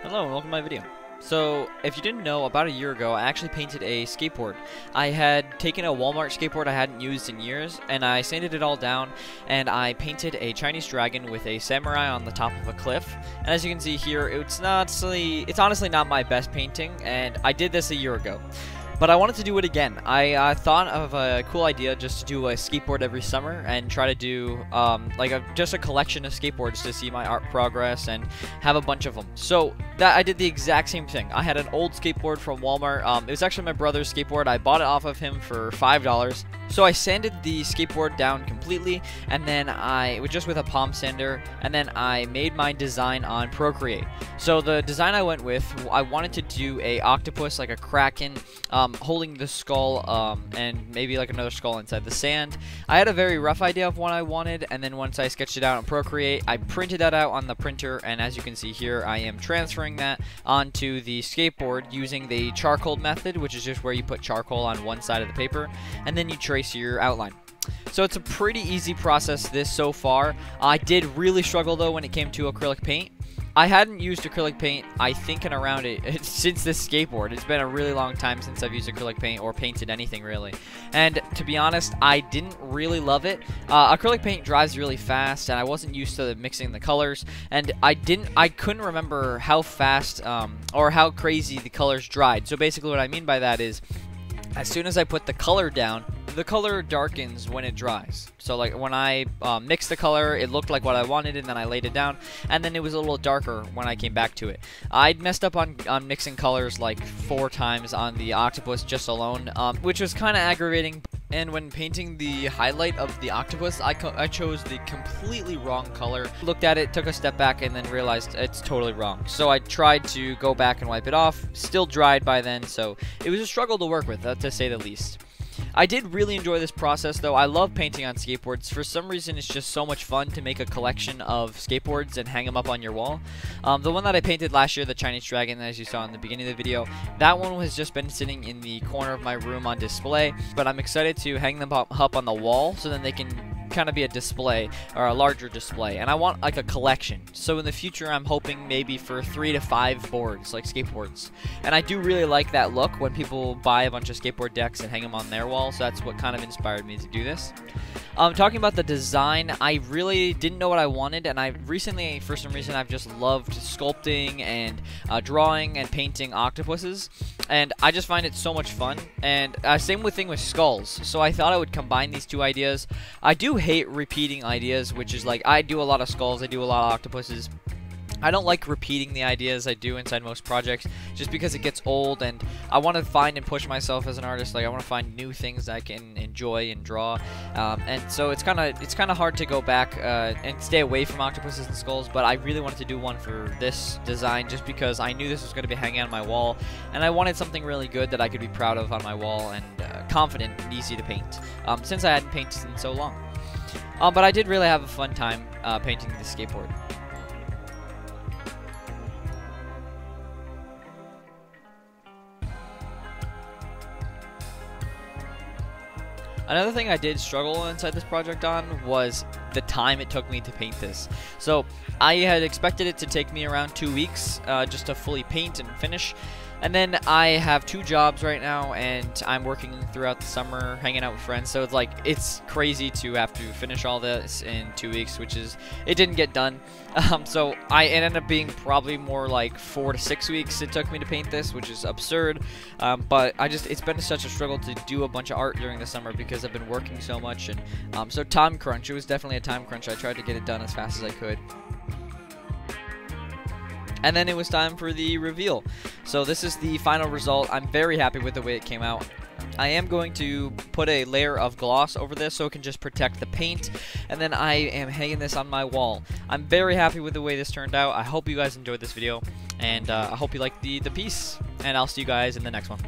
Hello and welcome to my video. So, if you didn't know, about a year ago, I actually painted a skateboard. I had taken a Walmart skateboard I hadn't used in years, and I sanded it all down, and I painted a Chinese dragon with a samurai on the top of a cliff. And as you can see here, it's honestly not my best painting, and I did this a year ago. But I wanted to do it again. I thought of a cool idea just to do a skateboard every summer and try to do just a collection of skateboards to see my art progress and have a bunch of them. So that I did the exact same thing. I had an old skateboard from Walmart. It was actually my brother's skateboard. I bought it off of him for $5. So I sanded the skateboard down completely, and then it was just with a palm sander, and then I made my design on Procreate. So the design I went with, I wanted to do a octopus, like a kraken, holding the skull, and maybe like another skull inside the sand. I had a very rough idea of what I wanted, and then once I sketched it out on Procreate, I printed that out on the printer, and as you can see here, I am transferring that onto the skateboard using the charcoal method, which is just where you put charcoal on one side of the paper, and then you trace your outline. So it's a pretty easy process this so far. I did really struggle though when it came to acrylic paint. I hadn't used acrylic paint, I think, in around since this skateboard. It's been a really long time since I've used acrylic paint or painted anything really. And to be honest, I didn't really love it. Acrylic paint dries really fast, and I wasn't used to mixing the colors. And I couldn't remember how fast or how crazy the colors dried. So basically, what I mean by that is, as soon as I put the color down, the color darkens when it dries. So like when I mixed the color, it looked like what I wanted, and then I laid it down, and then it was a little darker when I came back to it. I'd messed up on mixing colors like 4 times on the octopus just alone, which was kind of aggravating. And when painting the highlight of the octopus, I chose the completely wrong color. Looked at it, took a step back, and then realized it's totally wrong. So I tried to go back and wipe it off. Still dried by then, so it was a struggle to work with, to say the least. I did really enjoy this process though. I love painting on skateboards. For some reason, it's just so much fun to make a collection of skateboards and hang them up on your wall. The one that I painted last year, the Chinese dragon, as you saw in the beginning of the video, that one has just been sitting in the corner of my room on display, but I'm excited to hang them up on the wall so then they can kind of be a display, or a larger display, and I want like a collection. So in the future, I'm hoping maybe for 3 to 5 boards, like skateboards. And I do really like that look when people buy a bunch of skateboard decks and hang them on their wall, so that's what kind of inspired me to do this. Talking about the design, I really didn't know what I wanted, and I recently, for some reason, I've just loved sculpting and drawing and painting octopuses, and I just find it so much fun. And same thing with skulls, so I thought I would combine these two ideas. I do hate repeating ideas, which is like, I do a lot of skulls, I do a lot of octopuses. I don't like repeating the ideas I do inside most projects just because it gets old, and I want to find and push myself as an artist. Like, I want to find new things I can enjoy and draw, and so it's kind of hard to go back and stay away from octopuses and skulls. But I really wanted to do one for this design just because I knew this was going to be hanging on my wall, and I wanted something really good that I could be proud of on my wall and confident and easy to paint, since I hadn't painted in so long. But I did really have a fun time painting this skateboard. Another thing I did struggle inside this project on was the time it took me to paint this. So I had expected it to take me around 2 weeks just to fully paint and finish. And then I have 2 jobs right now, and I'm working throughout the summer, hanging out with friends. So it's crazy to have to finish all this in 2 weeks, it didn't get done. So it ended up being probably more like 4 to 6 weeks it took me to paint this, which is absurd. But it's been such a struggle to do a bunch of art during the summer because I've been working so much, and so time crunch. It was definitely a time crunch. I tried to get it done as fast as I could. And then it was time for the reveal. So this is the final result. I'm very happy with the way it came out. I am going to put a layer of gloss over this so it can just protect the paint, and then I am hanging this on my wall. I'm very happy with the way this turned out. I hope you guys enjoyed this video, and I hope you liked the piece, and I'll see you guys in the next one.